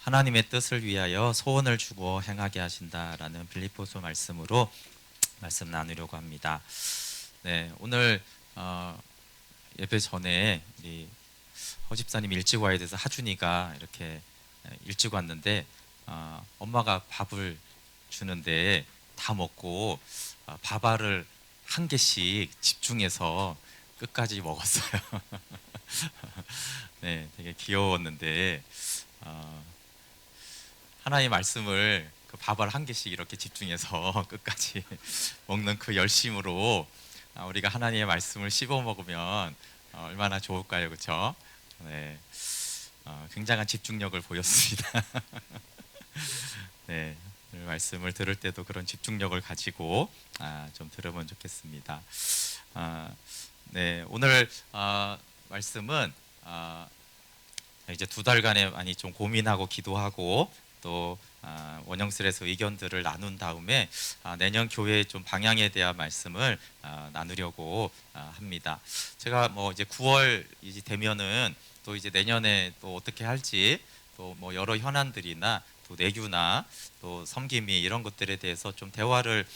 하나님의 뜻을 위하여 소원을 주고 행하게 하신다라는 빌립보서 말씀으로 말씀 나누려고 합니다. 네, 오늘 예배 전에 우리 허 집사님 일찍 와야 돼서 하준이가 이렇게 일찍 왔는데 엄마가 밥을 주는데 다 먹고 밥알을 한 개씩 집중해서 끝까지 먹었어요. 네, 되게 귀여웠는데 하나님의 말씀을 그 밥알 한 개씩 이렇게 집중해서 끝까지 먹는 그 열심으로 우리가 하나님의 말씀을 씹어 먹으면 얼마나 좋을까요, 그렇죠? 네, 굉장한 집중력을 보였습니다. 네, 오늘 말씀을 들을 때도 그런 집중력을 가지고 좀 들으면 좋겠습니다. 네, 오늘 말씀은 이제 2달간에 많이 좀 고민하고 기도하고 또 원영슬에서 의견들을 나눈 다음에 내년 교회의 좀 방향에 대한 말씀을 나누려고 합니다. 제가 뭐 이제 9월 이제 되면은 또 이제 내년에 또 어떻게 할지 또 뭐 여러 현안들이나 또 내규나 또 섬김이 이런 것들에 대해서 좀 대화를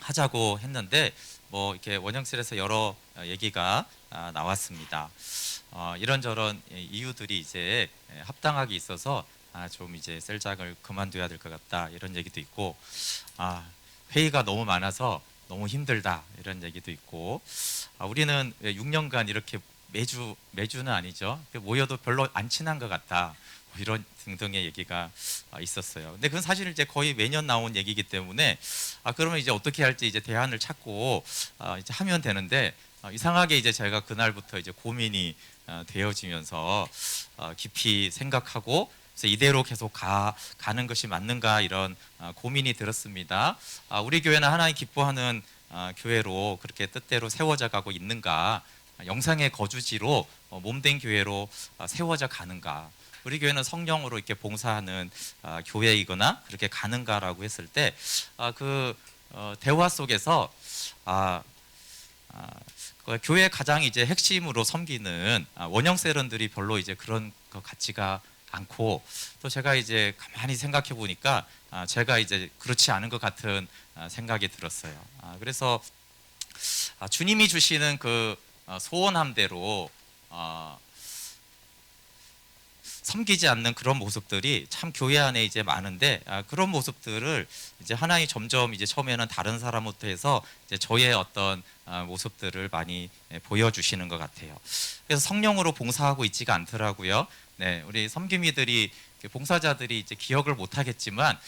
하자고 했는데 뭐 이렇게 원영슬에서 여러 얘기가 나왔습니다. 이런저런 이유들이 이제 합당하게 있어서 좀 이제 셀장을 그만둬야 될 것 같다 이런 얘기도 있고 회의가 너무 많아서 너무 힘들다 이런 얘기도 있고 우리는 6년간 이렇게 매주는 아니죠 모여도 별로 안 친한 것 같다 뭐 이런 등등의 얘기가 있었어요. 근데 그건 사실 이제 거의 매년 나온 얘기이기 때문에 그러면 이제 어떻게 할지 이제 대안을 찾고 이제 하면 되는데 이상하게 이제 제가 그날부터 이제 고민이 되어지면서 깊이 생각하고 그래서 이대로 계속 가는 것이 맞는가 이런 고민이 들었습니다. 우리 교회는 하나님 기뻐하는 교회로 그렇게 뜻대로 세워져 가고 있는가, 영상의 거주지로 몸된 교회로 세워져 가는가, 우리 교회는 성령으로 이렇게 봉사하는 교회이거나 그렇게 가는가라고 했을 때 그 대화 속에서 교회 가장 이제 핵심으로 섬기는 원형세런들이 별로 이제 그런 것 같지가 않고 또 제가 이제 가만히 생각해 보니까 제가 이제 그렇지 않은 것 같은 생각이 들었어요. 그래서 주님이 주시는 그 소원함대로 섬기지 않는 그런 모습들이 참 교회 안에 이제 많은데 그런 모습들을 이제 하나님 점점 이제 처음에는 다른 사람부터 해서 이제 저의 어떤 모습들을 많이 보여주시는 것 같아요. 그래서 성령으로 봉사하고 있지가 않더라고요. 네, 우리 섬김이들이 봉사자들이 이제 기억을 못하겠지만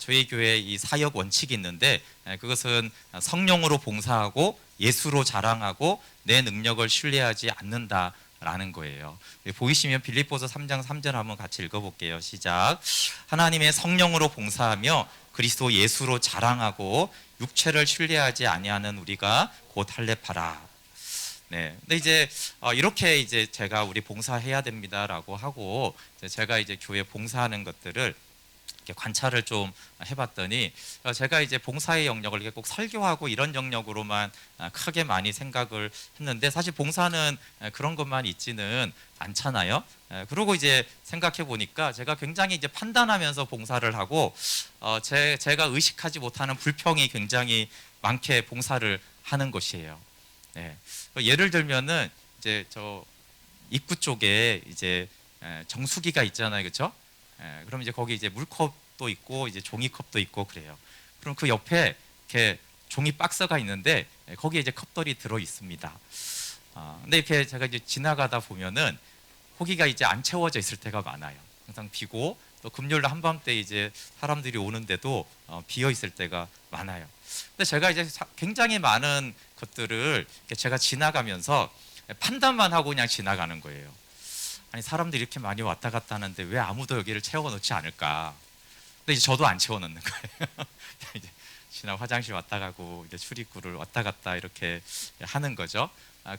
저희 교회 이 사역 원칙이 있는데 그것은 성령으로 봉사하고 예수로 자랑하고 내 능력을 신뢰하지 않는다. 라는 거예요. 보이시면 빌립보서 3장 3절 한번 같이 읽어볼게요. 시작. 하나님의 성령으로 봉사하며 그리스도 예수로 자랑하고 육체를 신뢰하지 아니하는 우리가 곧 할례파라. 네. 근데 이제 이렇게 이제 제가 우리 봉사해야 됩니다라고 하고 제가 이제 교회 봉사하는 것들을 관찰을 좀 해봤더니 제가 이제 봉사의 영역을 이렇게 꼭 설교하고 이런 영역으로만 크게 많이 생각을 했는데 사실 봉사는 그런 것만 있지는 않잖아요. 그러고 이제 생각해 보니까 제가 굉장히 이제 판단하면서 봉사를 하고 제가 의식하지 못하는 불평이 굉장히 많게 봉사를 하는 것이에요. 네. 예를 들면은 이제 저 입구 쪽에 이제 정수기가 있잖아요, 그렇죠? 그럼 이제 거기 이제 물컵도 있고 이제 종이컵도 있고 그래요. 그럼 그 옆에 이렇게 종이 박스가 있는데 거기에 이제 컵들이 들어 있습니다. 근데 이렇게 제가 이제 지나가다 보면은 거기가 이제 안 채워져 있을 때가 많아요. 항상 비고 또 금요일 한밤때 이제 사람들이 오는데도 비어 있을 때가 많아요. 근데 제가 이제 굉장히 많은 것들을 제가 지나가면서 판단만 하고 그냥 지나가는 거예요. 아니 사람들이 이렇게 많이 왔다 갔다 하는데 왜 아무도 여기를 채워놓지 않을까? 근데 이제 저도 안 채워놓는 거예요. 이제 지나 화장실 왔다 가고 이제 출입구를 왔다 갔다 이렇게 하는 거죠.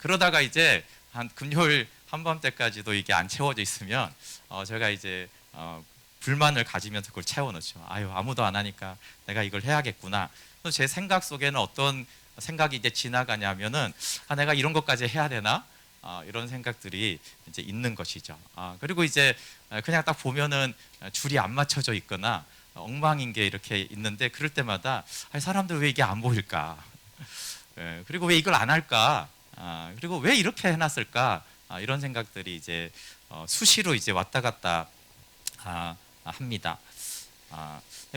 그러다가 이제 한 금요일 한밤때까지도 이게 안 채워져 있으면 제가 이제 불만을 가지면서 그걸 채워놓죠. 아유 아무도 안 하니까 내가 이걸 해야겠구나. 또 제 생각 속에는 어떤 생각이 이제 지나가냐면은 내가 이런 것까지 해야 되나? 이런 생각들이 이제 있는 것이죠. 그리고 이제 그냥 딱 보면은 줄이 안 맞춰져 있거나 엉망인 게 이렇게 있는데 그럴 때마다 사람들 왜 이게 안 보일까? 그리고 왜 이걸 안 할까? 그리고 왜 이렇게 해놨을까? 이런 생각들이 이제 수시로 이제 왔다 갔다 합니다.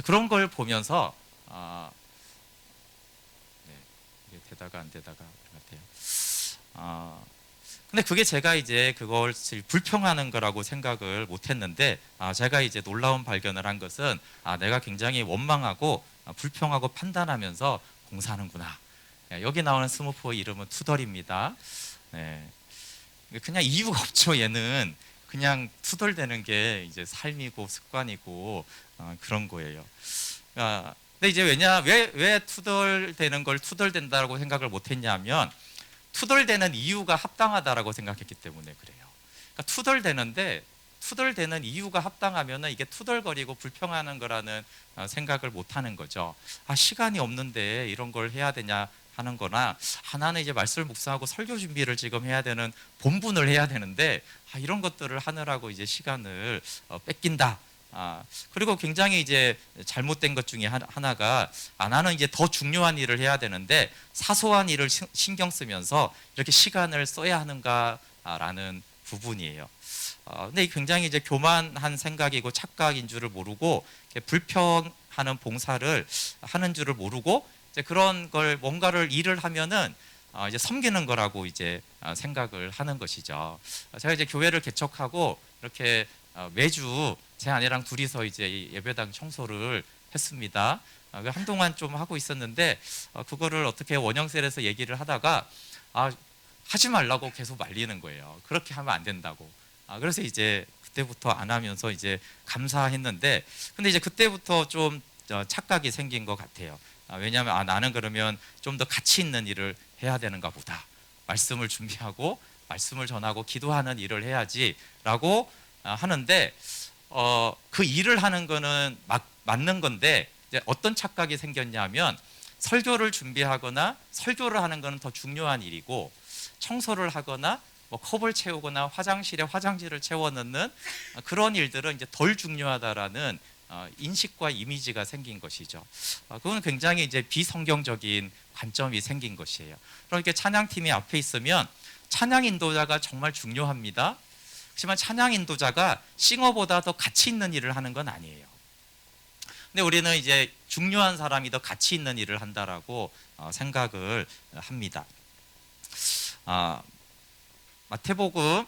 그런 걸 보면서 네, 이게 되다가 안 되다가 그런 것 같아요. 근데 그게 제가 이제 그걸 불평하는 거라고 생각을 못했는데 제가 이제 놀라운 발견을 한 것은 내가 굉장히 원망하고 불평하고 판단하면서 봉사하는구나. 여기 나오는 스머프의 이름은 투덜입니다. 네. 그냥 이유가 없죠. 얘는 그냥 투덜대는 게 이제 삶이고 습관이고 그런 거예요. 근데 이제 왜 투덜대는 걸 투덜댄다라고 생각을 못했냐면 투덜대는 이유가 합당하다라고 생각했기 때문에 그래요. 그러니까 투덜대는 이유가 합당하면은 이게 투덜거리고 불평하는 거라는 생각을 못하는 거죠. 시간이 없는데 이런 걸 해야 되냐 하는 거나 나는 이제 말씀을 묵상하고 설교 준비를 지금 해야 되는 본분을 해야 되는데 이런 것들을 하느라고 이제 시간을 뺏긴다. 그리고 굉장히 이제 잘못된 것 중에 하나가 나는 이제 더 중요한 일을 해야 되는데 사소한 일을 신경 쓰면서 이렇게 시간을 써야 하는가라는 부분이에요. 근데 굉장히 이제 교만한 생각이고 착각인 줄을 모르고 불평하는 봉사를 하는 줄을 모르고 이제 그런 걸 뭔가를 일을 하면은 이제 섬기는 거라고 이제 생각을 하는 것이죠. 제가 이제 교회를 개척하고 이렇게 매주 제 아내랑 둘이서 이제 예배당 청소를 했습니다. 한동안 좀 하고 있었는데 그거를 어떻게 원형셀에서 얘기를 하다가 하지 말라고 계속 말리는 거예요. 그렇게 하면 안 된다고. 그래서 이제 그때부터 안 하면서 이제 감사했는데 근데 이제 그때부터 좀 착각이 생긴 것 같아요. 왜냐하면 나는 그러면 좀 더 가치 있는 일을 해야 되는가 보다. 말씀을 준비하고 말씀을 전하고 기도하는 일을 해야지라고 하는데 그 일을 하는 거는 맞는 건데 이제 어떤 착각이 생겼냐면 설교를 준비하거나 설교를 하는 거는 더 중요한 일이고 청소를 하거나 뭐 컵을 채우거나 화장실에 화장지를 채워 넣는 그런 일들은 이제 덜 중요하다라는 인식과 이미지가 생긴 것이죠. 그건 굉장히 이제 비성경적인 관점이 생긴 것이에요. 그러니까 찬양팀이 앞에 있으면 찬양 인도자가 정말 중요합니다. 하지만 찬양 인도자가 싱어보다 더 가치 있는 일을 하는 건 아니에요. 근데 우리는 이제 중요한 사람이 더 가치 있는 일을 한다라고 생각을 합니다. 마태복음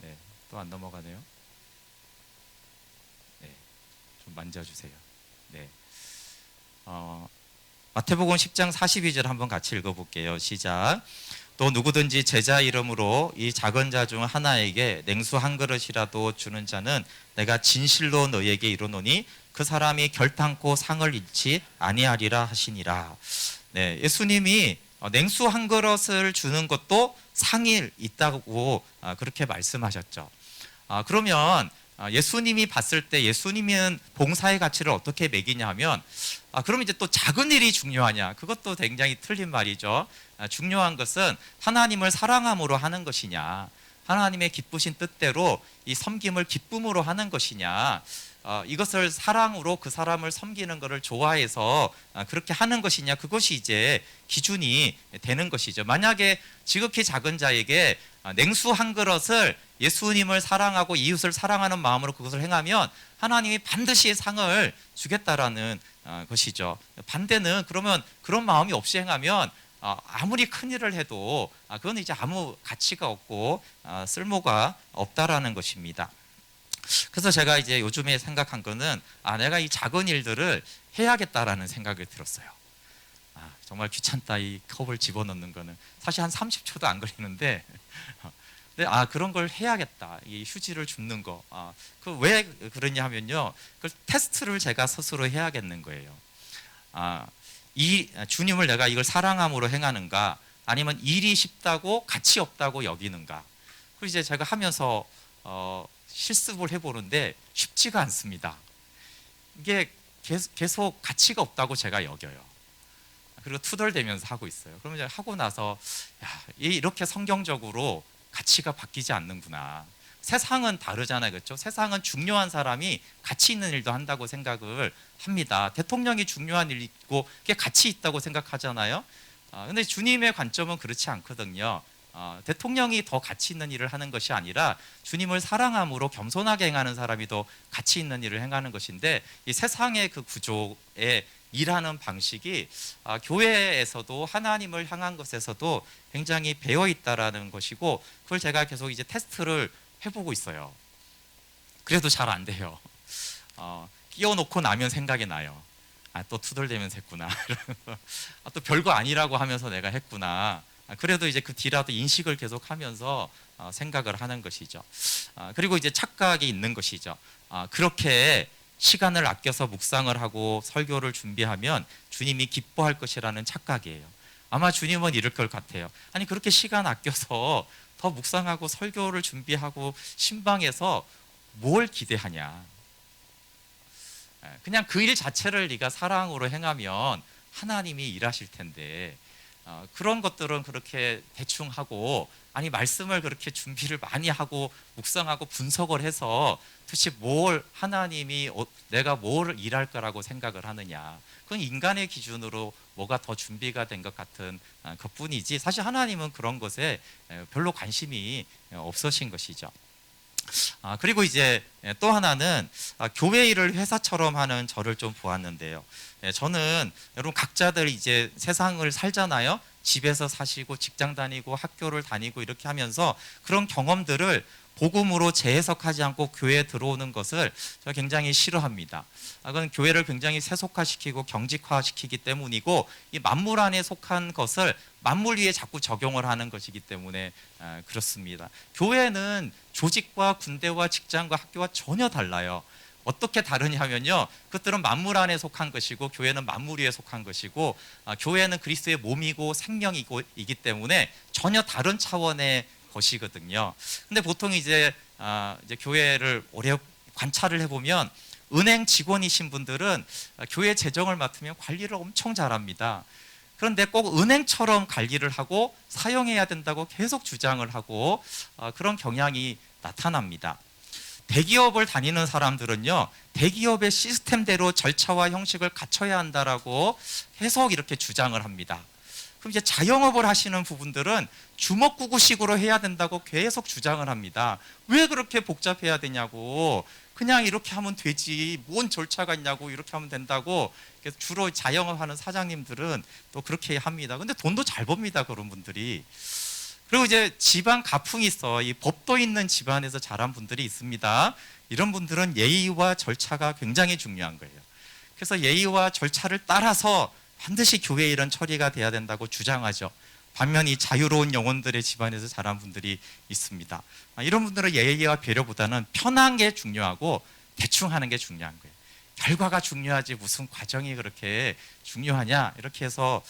네, 또 안 넘어가네요. 네, 좀 만져주세요. 네, 마태복음 10장 42절 한번 같이 읽어볼게요. 시작. 또 누구든지 제자 이름으로 이 작은 자 중 하나에게 냉수 한 그릇이라도 주는 자는 내가 진실로 너희에게 이르노니 그 사람이 결탄코 상을 잃지 아니하리라 하시니라. 네, 예수님이 냉수 한 그릇을 주는 것도 상이 있다고 그렇게 말씀하셨죠. 그러면 예수님이 봤을 때 예수님은 봉사의 가치를 어떻게 매기냐 하면 그럼 이제 또 작은 일이 중요하냐? 그것도 굉장히 틀린 말이죠. 중요한 것은 하나님을 사랑함으로 하는 것이냐, 하나님의 기쁘신 뜻대로 이 섬김을 기쁨으로 하는 것이냐, 이것을 사랑으로 그 사람을 섬기는 것을 좋아해서 그렇게 하는 것이냐, 그것이 이제 기준이 되는 것이죠. 만약에 지극히 작은 자에게 냉수 한 그릇을 예수님을 사랑하고 이웃을 사랑하는 마음으로 그것을 행하면 하나님이 반드시 상을 주겠다라는 것이죠. 반대는 그러면 그런 마음이 없이 행하면 아무리 큰 일을 해도 그건 이제 아무 가치가 없고 쓸모가 없다라는 것입니다. 그래서 제가 이제 요즘에 생각한 거는 내가 이 작은 일들을 해야겠다라는 생각이 들었어요. 정말 귀찮다, 이 컵을 집어넣는 거는. 사실 한 30초도 안 걸리는데 근데 그런 걸 해야겠다. 이 휴지를 줍는 거. 그 왜 그러냐 하면요, 그 테스트를 제가 스스로 해야겠는 거예요. 이 주님을 내가 이걸 사랑함으로 행하는가, 아니면 일이 쉽다고 가치 없다고 여기는가. 그리고 이제 제가 하면서 실습을 해보는데 쉽지가 않습니다. 이게 계속 가치가 없다고 제가 여겨요. 그리고 투덜대면서 하고 있어요. 그러면 이제 하고 나서 야, 이렇게 성경적으로 가치가 바뀌지 않는구나. 세상은 다르잖아요, 그렇죠? 세상은 중요한 사람이 가치 있는 일도 한다고 생각을 합니다. 대통령이 중요한 일이고 그게 가치 있다고 생각하잖아요. 근데 주님의 관점은 그렇지 않거든요. 대통령이 더 가치 있는 일을 하는 것이 아니라 주님을 사랑함으로 겸손하게 행하는 사람이 더 가치 있는 일을 행하는 것인데, 이 세상의 그 구조에 일하는 방식이 교회에서도 하나님을 향한 것에서도 굉장히 배어 있다라는 것이고, 그걸 제가 계속 이제 테스트를 해보고 있어요. 그래도 잘 안 돼요. 끼워놓고 나면 생각이 나요. 또 투덜대면서 했구나. 또 별거 아니라고 하면서 내가 했구나. 그래도 이제 그 뒤라도 인식을 계속하면서 생각을 하는 것이죠. 그리고 이제 착각이 있는 것이죠. 그렇게 시간을 아껴서 묵상을 하고 설교를 준비하면 주님이 기뻐할 것이라는 착각이에요. 아마 주님은 이럴 것 같아요. 아니, 그렇게 시간 아껴서 더 묵상하고 설교를 준비하고 신방에서 뭘 기대하냐. 그냥 그 일 자체를 네가 사랑으로 행하면 하나님이 일하실 텐데, 그런 것들은 그렇게 대충 하고, 아니 말씀을 그렇게 준비를 많이 하고 묵상하고 분석을 해서 도대체 뭘 하나님이 내가 뭘 일할 거라고 생각을 하느냐. 그건 인간의 기준으로 뭐가 더 준비가 된 것 같은 것뿐이지, 사실 하나님은 그런 것에 별로 관심이 없으신 것이죠. 그리고 이제 또 하나는 교회 일을 회사처럼 하는 저를 좀 보았는데요. 저는 여러분 각자들 이제 세상을 살잖아요. 집에서 사시고 직장 다니고 학교를 다니고 이렇게 하면서 그런 경험들을 복음으로 재해석하지 않고 교회에 들어오는 것을 제가 굉장히 싫어합니다. 그건 교회를 굉장히 세속화시키고 경직화시키기 때문이고, 이 만물 안에 속한 것을 만물 위에 자꾸 적용을 하는 것이기 때문에 그렇습니다. 교회는 조직과 군대와 직장과 학교와 전혀 달라요. 어떻게 다르냐면요, 그것들은 만물 안에 속한 것이고 교회는 만물 위에 속한 것이고, 교회는 그리스도의 몸이고 생명이고 이기 때문에 전혀 다른 차원의 것이거든요. 근데 보통 이제 교회를 오래 관찰을 해보면 은행 직원이신 분들은 교회 재정을 맡으면 관리를 엄청 잘합니다. 그런데 꼭 은행처럼 관리를 하고 사용해야 된다고 계속 주장을 하고 그런 경향이 나타납니다. 대기업을 다니는 사람들은요, 대기업의 시스템대로 절차와 형식을 갖춰야 한다라고 계속 이렇게 주장을 합니다. 그럼 이제 자영업을 하시는 부분들은 주먹구구식으로 해야 된다고 계속 주장을 합니다. 왜 그렇게 복잡해야 되냐고, 그냥 이렇게 하면 되지, 뭔 절차가 있냐고, 이렇게 하면 된다고. 그래서 주로 자영업하는 사장님들은 또 그렇게 합니다. 근데 돈도 잘 법니다, 그런 분들이. 그리고 이제 집안 가풍이 있어. 이 법도 있는 집안에서 자란 분들이 있습니다. 이런 분들은 예의와 절차가 굉장히 중요한 거예요. 그래서 예의와 절차를 따라서 반드시 교회 일은 처리가 돼야 된다고 주장하죠. 반면 이 자유로운 영혼들의 집안에서 자란 분들이 있습니다. 이런 분들은 예의와 배려보다는 편한 게 중요하고 대충 하는 게 중요한 거예요. 결과가 중요하지 무슨 과정이 그렇게 중요하냐, 이렇게 해서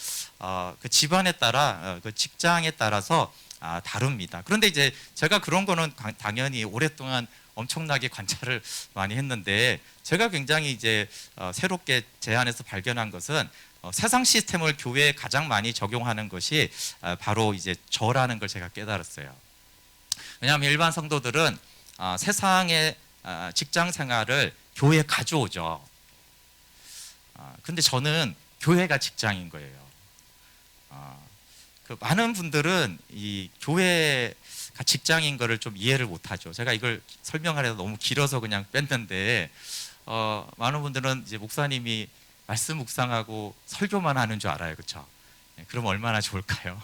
그 집안에 따라 그 직장에 따라서 다릅니다. 그런데 이제 제가 그런 거는 당연히 오랫동안 엄청나게 관찰을 많이 했는데, 제가 굉장히 이제 새롭게 제 안에서 발견한 것은 세상 시스템을 교회에 가장 많이 적용하는 것이 바로 이제 저라는 걸 제가 깨달았어요. 왜냐하면 일반 성도들은 세상의 직장 생활을 교회에 가져오죠. 근데 저는 교회가 직장인 거예요. 그 많은 분들은 이 교회가 직장인 거를 좀 이해를 못하죠. 제가 이걸 설명하려다 너무 길어서 그냥 뺐는데, 많은 분들은 이제 목사님이 말씀 묵상하고 설교만 하는 줄 알아요, 그렇죠? 그럼 얼마나 좋을까요?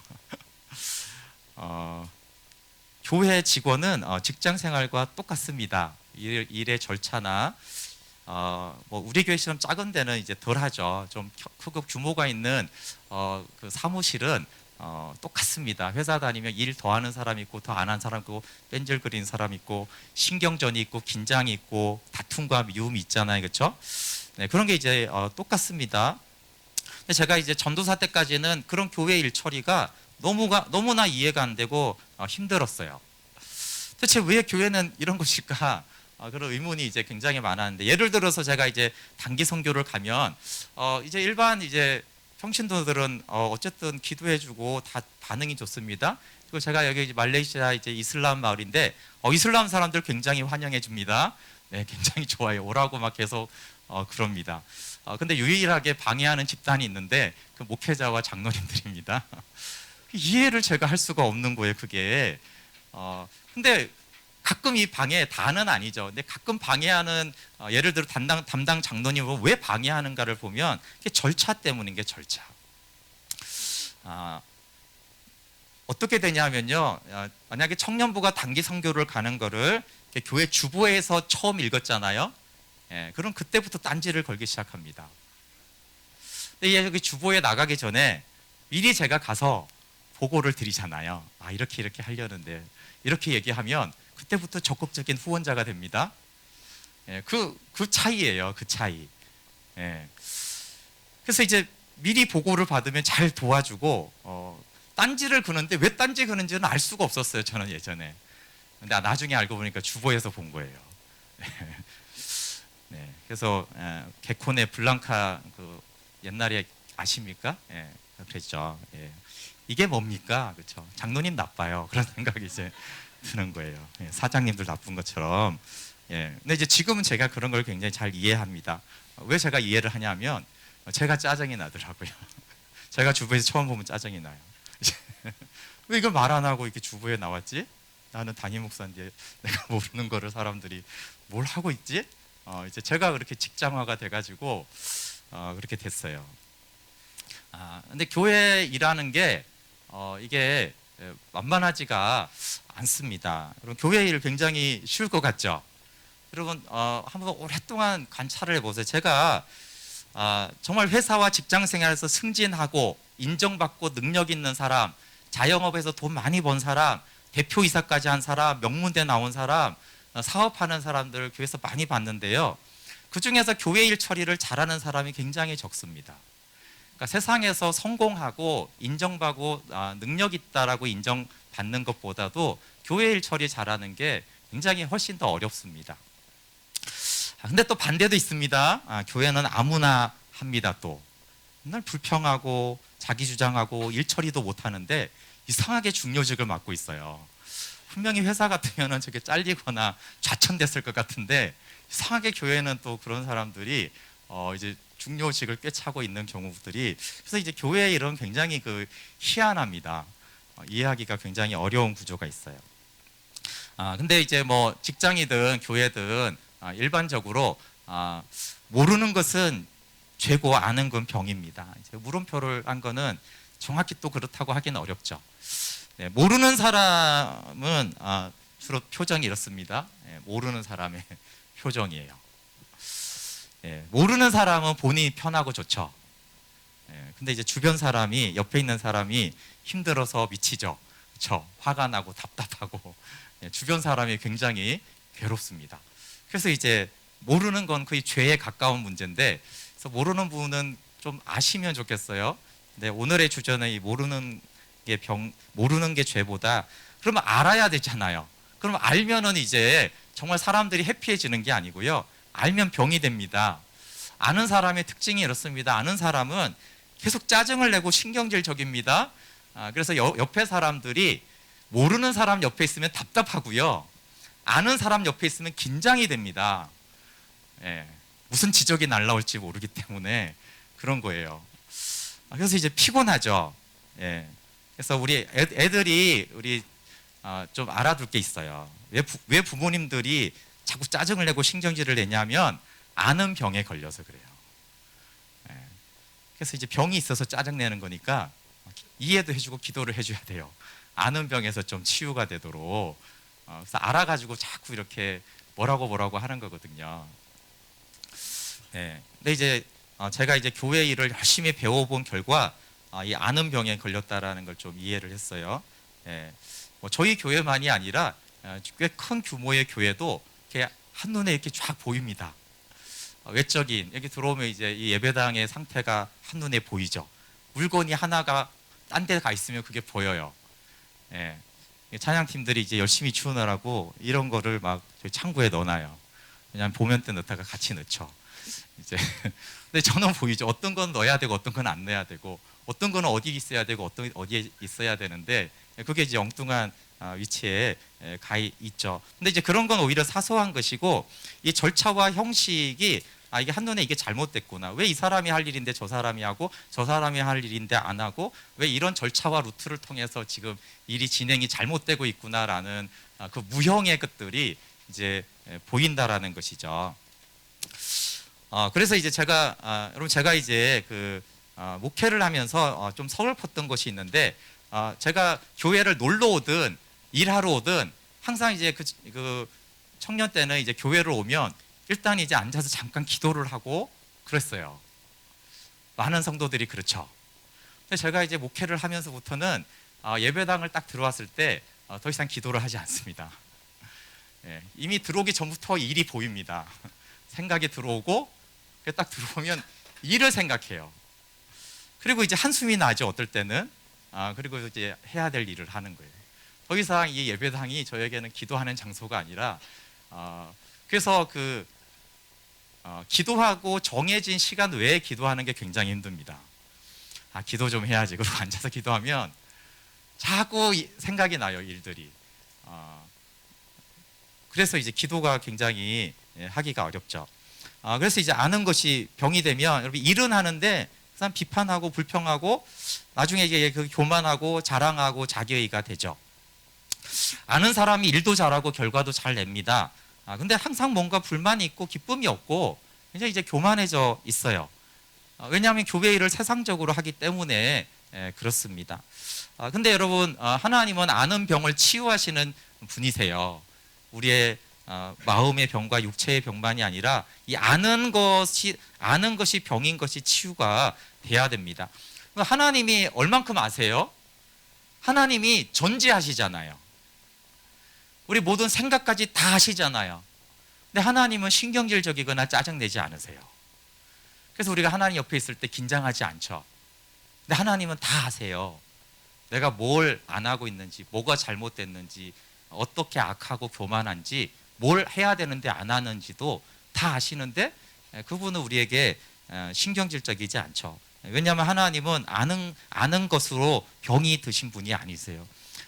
교회 직원은 직장 생활과 똑같습니다. 일의 절차나 뭐 우리 교회처럼 작은 데는 이제 덜하죠. 좀 크고 규모가 있는 그 사무실은 똑같습니다. 회사 다니면 일 더 하는 사람 있고 더 안 하는 사람 있고, 뺀질거리는 사람 있고, 신경전이 있고 긴장이 있고 다툼과 미움이 있잖아요, 그렇죠? 네, 그런 게 이제 똑같습니다. 근데 제가 이제 전도사 때까지는 그런 교회 일 처리가 너무나 이해가 안 되고 힘들었어요. 도대체 왜 교회는 이런 것일까? 그런 의문이 이제 굉장히 많았는데, 예를 들어서 제가 이제 단기 선교를 가면 이제 일반 이제 평신도들은 어쨌든 기도해주고 다 반응이 좋습니다. 그리고 제가 여기 이제 말레이시아 이제 이슬람 마을인데 이슬람 사람들 굉장히 환영해 줍니다. 네, 굉장히 좋아요. 오라고 막 계속 그럽니다. 근데 유일하게 방해하는 집단이 있는데 그 목회자와 장로님들입니다. 이해를 제가 할 수가 없는 거예요, 그게. 근데 가끔 이 방해 다는 아니죠. 근데 가끔 방해하는 예를 들어 담당 장로님을 왜 방해하는가를 보면 그게 절차 때문인 게 절차. 어떻게 되냐면요. 만약에 청년부가 단기 선교를 가는 거를 교회 주보에서 처음 읽었잖아요. 예, 그럼 그때부터 딴지를 걸기 시작합니다. 근데 여기 주보에 나가기 전에 미리 제가 가서 보고를 드리잖아요. 이렇게 하려는데 이렇게 얘기하면 그때부터 적극적인 후원자가 됩니다. 예, 그 차이예요. 그 차이. 예. 그래서 이제 미리 보고를 받으면 잘 도와주고 딴지를 그는데 왜 딴지 그는지는 알 수가 없었어요. 저는 예전에. 근데 나중에 알고 보니까 주보에서 본 거예요. 네, 그래서 개콘의 블랑카 그 옛날에 아십니까? 예, 그랬죠. 예. 이게 뭡니까? 그렇죠. 장로님 나빠요. 그런 생각이 이제 드는 거예요. 예, 사장님들 나쁜 것처럼. 예. 근데 이제 지금은 제가 그런 걸 굉장히 잘 이해합니다. 왜 제가 이해를 하냐면 제가 짜증이 나더라고요. 제가 주부에서 처음 보면 짜증이 나요. 왜 이걸 말 안 하고 이렇게 주부에 나왔지? 나는 담임 목사인데 내가 모르는 거를 사람들이 뭘 하고 있지? 이제 제가 그렇게 직장화가 돼가지고 그렇게 됐어요. 근데 교회 일하는 게 이게 만만하지가 않습니다. 여러분 교회 일 굉장히 쉬울 것 같죠? 여러분 한번 오랫동안 관찰을 해보세요. 제가 정말 회사와 직장 생활에서 승진하고 인정받고 능력 있는 사람, 자영업에서 돈 많이 번 사람, 대표이사까지 한 사람, 명문대 나온 사람, 사업하는 사람들 교회에서 많이 봤는데요. 그 중에서 교회 일 처리를 잘하는 사람이 굉장히 적습니다. 그러니까 세상에서 성공하고 인정받고 능력 있다라고 인정받는 것보다도 교회 일 처리 잘하는 게 굉장히 훨씬 더 어렵습니다. 근데 또 반대도 있습니다. 교회는 아무나 합니다. 또 맨날 불평하고 자기 주장하고 일 처리도 못 하는데 이상하게 중요직을 맡고 있어요. 분명히 회사 같으면 저게 잘리거나 좌천됐을 것 같은데 이상하게 교회는 또 그런 사람들이 이제 중요직을 꿰차고 있는 경우들이, 그래서 이제 교회의 일은 굉장히 희한합니다. 이해하기가 굉장히 어려운 구조가 있어요. 근데 이제 뭐 직장이든 교회든 일반적으로 모르는 것은 죄고 아는 건 병입니다. 이제 물음표를 한 거는 정확히 또 그렇다고 하기는 어렵죠. 네, 모르는 사람은 주로 표정이 이렇습니다. 모르는 사람의 표정이에요. 모르는 사람은 본인이 편하고 좋죠. 근데 이제 주변 사람이, 옆에 있는 사람이 힘들어서 미치죠. 그렇죠? 화가 나고 답답하고 주변 사람이 굉장히 괴롭습니다. 그래서 이제 모르는 건 거의 죄에 가까운 문제인데, 그래서 모르는 부분은 좀 아시면 좋겠어요. 근데 오늘의 주제는 이 모르는 게 죄보다, 그러면 알아야 되잖아요. 그러면 알면은 이제 정말 사람들이 해피해지는 게 아니고요. 알면 병이 됩니다. 아는 사람의 특징이 이렇습니다. 아는 사람은 계속 짜증을 내고 신경질적입니다. 그래서 옆에 사람들이 모르는 사람 옆에 있으면 답답하고요. 아는 사람 옆에 있으면 긴장이 됩니다. 무슨 지적이 날라올지 모르기 때문에 그런 거예요. 그래서 이제 피곤하죠. 그래서 우리 애들이 좀 알아둘 게 있어요. 왜 부모님들이 자꾸 짜증을 내고 신경질을 내냐면 아는 병에 걸려서 그래요. 그래서 이제 병이 있어서 짜증 내는 거니까 이해도 해주고 기도를 해줘야 돼요. 아는 병에서 좀 치유가 되도록. 그래서 알아가지고 자꾸 이렇게 뭐라고 하는 거거든요. 근데 이제 제가 이제 교회 일을 열심히 배워본 결과 이 아는 병에 걸렸다라는 걸 좀 이해를 했어요. 뭐 저희 교회만이 아니라 꽤 큰 규모의 교회도 이렇게 한눈에 이렇게 쫙 보입니다. 외적인, 여기 들어오면 이제 이 예배당의 상태가 한눈에 보이죠. 물건이 하나가 딴 데 가 있으면 그게 보여요. 찬양팀들이 이제 열심히 추느라고 이런 거를 막 저희 창구에 넣어놔요. 그냥 보면 때 넣다가 같이 넣죠. 이제 근데 저는 보이죠. 어떤 건 넣어야 되고 어떤 건 안 넣어야 되고 어떤 거는 어디 있어야 되고 어떤 어디에 있어야 되는데 그게 이제 엉뚱한 위치에 가 있죠. 근데 이제 그런 건 오히려 사소한 것이고 이 절차와 형식이 이게 한눈에 이게 잘못됐구나. 왜 이 사람이 할 일인데 저 사람이 하고 저 사람이 할 일인데 안 하고 왜 이런 절차와 루트를 통해서 지금 일이 진행이 잘못되고 있구나라는 그 무형의 것들이 이제 보인다라는 것이죠. 그래서 이제 여러분 제가 이제 목회를 하면서 좀 서글펐던 것이 있는데 제가 교회를 놀러 오든 일하러 오든 항상 이제 그 청년 때는 이제 교회를 오면 일단 이제 앉아서 잠깐 기도를 하고 그랬어요. 많은 성도들이 그렇죠. 근데 제가 이제 목회를 하면서부터는 예배당을 딱 들어왔을 때 더 이상 기도를 하지 않습니다. 예, 이미 들어오기 전부터 일이 보입니다. 생각이 들어오고 딱 들어오면 일을 생각해요. 그리고 이제 한숨이 나죠. 어떨 때는. 그리고 이제 해야 될 일을 하는 거예요. 더 이상 이 예배당이 저에게는 기도하는 장소가 아니라 그래서 기도하고 정해진 시간 외에 기도하는 게 굉장히 힘듭니다. 기도 좀 해야지. 그리고 앉아서 기도하면 자꾸 생각이 나요, 일들이. 그래서 이제 기도가 굉장히 하기가 어렵죠. 그래서 이제 아는 것이 병이 되면 여러분 일은 하는데 그냥 비판하고 불평하고 나중에 이게 교만하고 자랑하고 자기의가 되죠. 아는 사람이 일도 잘하고 결과도 잘 냅니다. 근데 항상 뭔가 불만이 있고 기쁨이 없고 굉장히 이제 교만해져 있어요. 왜냐하면 교회 일을 세상적으로 하기 때문에 그렇습니다. 근데 여러분 하나님은 아는 병을 치유하시는 분이세요. 우리의 마음의 병과 육체의 병만이 아니라 이 아는 것이 병인 것이 치유가 돼야 됩니다. 하나님이 얼만큼 아세요? 하나님이 전지하시잖아요. 우리 모든 생각까지 다 하시잖아요. 근데 하나님은 신경질적이거나 짜증내지 않으세요. 그래서 우리가 하나님 옆에 있을 때 긴장하지 않죠. 근데 하나님은 다 아세요. 내가 뭘 안 하고 있는지, 뭐가 잘못됐는지, 어떻게 악하고 교만한지, 뭘 해야 되는데 안 하는지도 다 아시는데 그분은 우리에게 신경질적이지 않죠. 왜냐하면 하나님은 아는 것으로 병이 드신 분이 아니세요.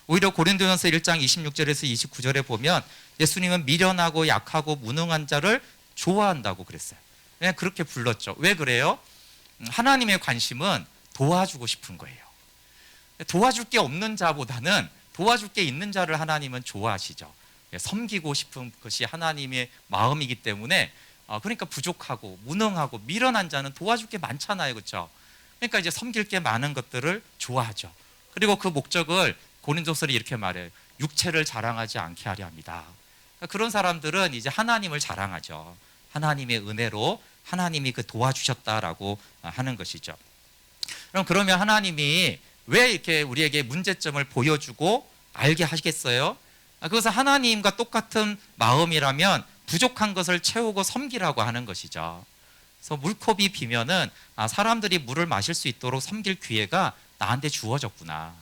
오히려 고린도전서 1장 26절에서 29절에 보면 예수님은 미련하고 약하고 무능한 자를 좋아한다고 그랬어요. 그냥 그렇게 불렀죠. 왜 그래요? 하나님의 관심은 도와주고 싶은 거예요. 도와줄 게 없는 자보다는 도와줄 게 있는 자를 하나님은 좋아하시죠. 섬기고 싶은 것이 하나님의 마음이기 때문에 그러니까 부족하고 무능하고 미련한 자는 도와줄 게 많잖아요. 그렇죠? 그러니까 이제 섬길 게 많은 것들을 좋아하죠. 그리고 그 목적을 고린도서를 이렇게 말해요. 육체를 자랑하지 않게 하려 합니다. 그러니까 그런 사람들은 이제 하나님을 자랑하죠. 하나님의 은혜로 하나님이 도와주셨다라고 하는 것이죠. 그러면 하나님이 왜 이렇게 우리에게 문제점을 보여주고 알게 하시겠어요? 그것은 하나님과 똑같은 마음이라면 부족한 것을 채우고 섬기라고 하는 것이죠. 그래서 물컵이 비면은 사람들이 물을 마실 수 있도록 섬길 기회가 나한테 주어졌구나.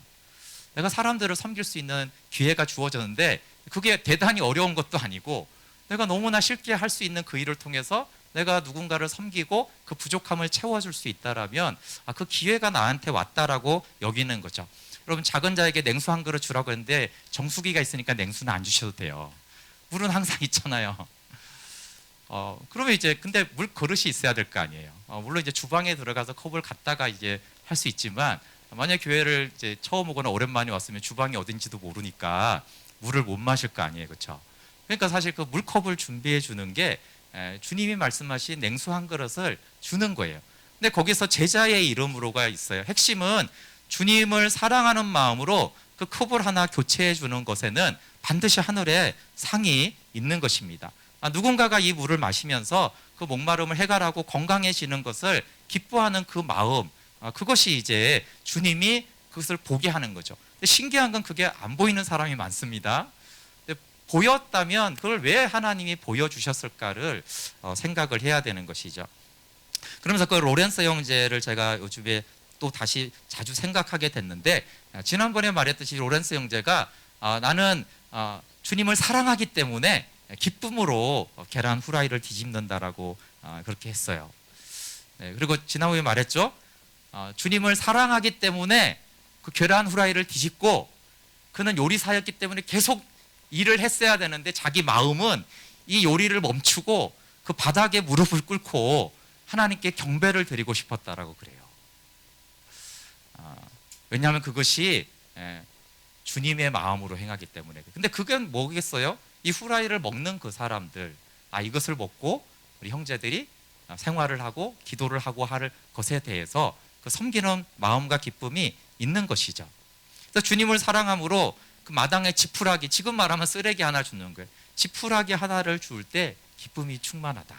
내가 사람들을 섬길 수 있는 기회가 주어졌는데 그게 대단히 어려운 것도 아니고 내가 너무나 쉽게 할 수 있는 그 일을 통해서 내가 누군가를 섬기고 그 부족함을 채워줄 수 있다라면 그 기회가 나한테 왔다라고 여기는 거죠. 여러분 작은 자에게 냉수 한 그릇 주라고 했는데 정수기가 있으니까 냉수는 안 주셔도 돼요. 물은 항상 있잖아요. 그러면 이제 근데 물 그릇이 있어야 될 거 아니에요. 물론 이제 주방에 들어가서 컵을 갖다가 이제 할 수 있지만 만약 교회를 이제 처음 오거나 오랜만에 왔으면 주방이 어딘지도 모르니까 물을 못 마실 거 아니에요, 그렇죠? 그러니까 사실 그 물컵을 준비해 주는 게 주님이 말씀하신 냉수 한 그릇을 주는 거예요. 근데 거기서 제자의 이름으로가 있어요. 핵심은 주님을 사랑하는 마음으로 그 컵을 하나 교체해 주는 것에는 반드시 하늘에 상이 있는 것입니다. 누군가가 이 물을 마시면서 그 목마름을 해결하고 건강해지는 것을 기뻐하는 그 마음, 그것이 이제 주님이 그것을 보게 하는 거죠. 근데 신기한 건 그게 안 보이는 사람이 많습니다. 보였다면 그걸 왜 하나님이 보여주셨을까를 생각을 해야 되는 것이죠. 그러면서 그 로렌스 형제를 제가 요즘에 또 다시 자주 생각하게 됐는데 지난번에 말했듯이 로렌스 형제가 나는 주님을 사랑하기 때문에 기쁨으로 계란 후라이를 뒤집는다라고 그렇게 했어요. 네, 그리고 지난번에 말했죠. 주님을 사랑하기 때문에 그 계란 후라이를 뒤집고, 그는 요리사였기 때문에 계속 일을 했어야 되는데 자기 마음은 이 요리를 멈추고 그 바닥에 무릎을 꿇고 하나님께 경배를 드리고 싶었다라고 그래요. 왜냐하면 그것이 주님의 마음으로 행하기 때문에. 근데 그건 뭐겠어요? 이 후라이를 먹는 그 사람들, 이것을 먹고 우리 형제들이 생활을 하고 기도를 하고 할 것에 대해서 그 섬기는 마음과 기쁨이 있는 것이죠. 그래서 주님을 사랑함으로 그 마당에 지푸라기, 지금 말하면 쓰레기 하나 주는 거예요. 지푸라기 하나를 줄 때 기쁨이 충만하다.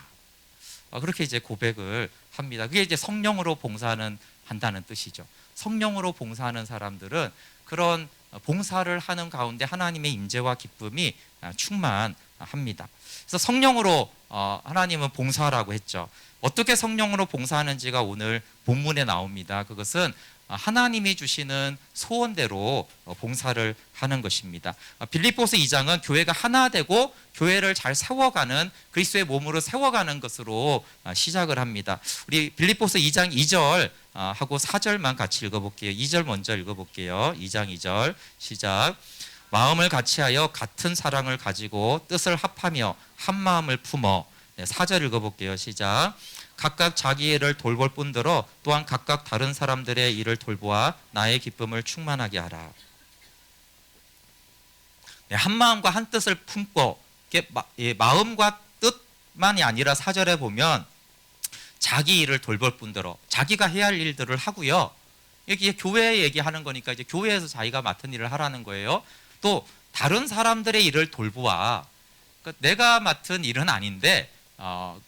그렇게 이제 고백을 합니다. 그게 이제 성령으로 봉사하는 한다는 뜻이죠. 성령으로 봉사하는 사람들은 그런 봉사를 하는 가운데 하나님의 임재와 기쁨이 충만합니다. 그래서 성령으로 하나님은 봉사라고 했죠. 어떻게 성령으로 봉사하는지가 오늘 본문에 나옵니다. 그것은 하나님이 주시는 소원대로 봉사를 하는 것입니다. 빌립보서 2장은 교회가 하나 되고 교회를 잘 세워가는, 그리스도의 몸으로 세워가는 것으로 시작을 합니다. 우리 빌립보서 2장 2절 하고 4절만 같이 읽어볼게요. 2절 먼저 읽어볼게요. 2장 2절 시작. 마음을 같이하여 같은 사랑을 가지고 뜻을 합하며 한 마음을 품어. 4절 읽어볼게요. 시작. 각각 자기 일을 돌볼 뿐더러 또한 각각 다른 사람들의 일을 돌보아 나의 기쁨을 충만하게 하라. 한 마음과 한 뜻을 품고, 마음과 뜻만이 아니라 4절에 보면 자기 일을 돌볼 뿐더러 자기가 해야 할 일들을 하고요. 여기 교회 얘기하는 거니까 이제 교회에서 자기가 맡은 일을 하라는 거예요. 또 다른 사람들의 일을 돌보아. 그러니까 내가 맡은 일은 아닌데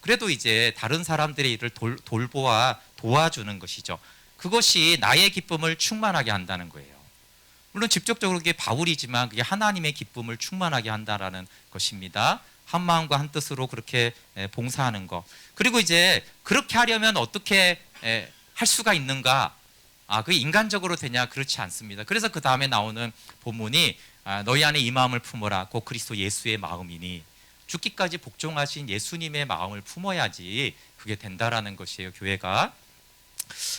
그래도 이제 다른 사람들의 일을 돌보아 도와주는 것이죠. 그것이 나의 기쁨을 충만하게 한다는 거예요. 물론 직접적으로 그게 바울이지만 그게 하나님의 기쁨을 충만하게 한다라는 것입니다. 한 마음과 한 뜻으로 그렇게 봉사하는 것. 그리고 이제 그렇게 하려면 어떻게 할 수가 있는가? 그게 인간적으로 되냐? 그렇지 않습니다. 그래서 그 다음에 나오는 본문이 너희 안에 이 마음을 품어라. 곧 그리스도 예수의 마음이니. 죽기까지 복종하신 예수님의 마음을 품어야지 그게 된다라는 것이에요, 교회가.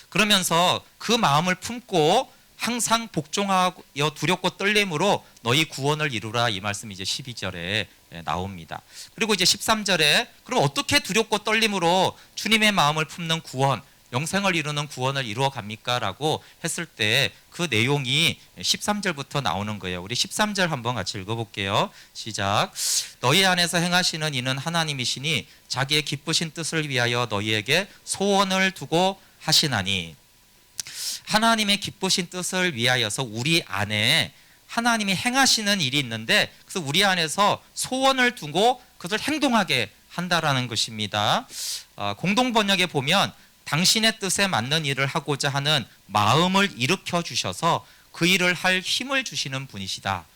그러면서 그 마음을 품고 항상 복종하여 두렵고 떨림으로 너희 구원을 이루라, 이 말씀이 이제 12절에 나옵니다. 그리고 이제 13절에 그럼 어떻게 두렵고 떨림으로 주님의 마음을 품는 구원, 영생을 이루는 구원을 이루어 갑니까? 라고 했을 때 그 내용이 13절부터 나오는 거예요. 우리 13절 한번 같이 읽어볼게요. 시작. 너희 안에서 행하시는 이는 하나님이시니 자기의 기쁘신 뜻을 위하여 너희에게 소원을 두고 하시나니. 하나님의 기쁘신 뜻을 위하여서 우리 안에 하나님이 행하시는 일이 있는데, 그래서 우리 안에서 소원을 두고 그것을 행동하게 한다라는 것입니다. 공동 번역에 보면 당신의 뜻에 맞는 일을 하고자 하는 마음을 일으켜 주셔서 그 일을 할 힘을 주시는 분이시다.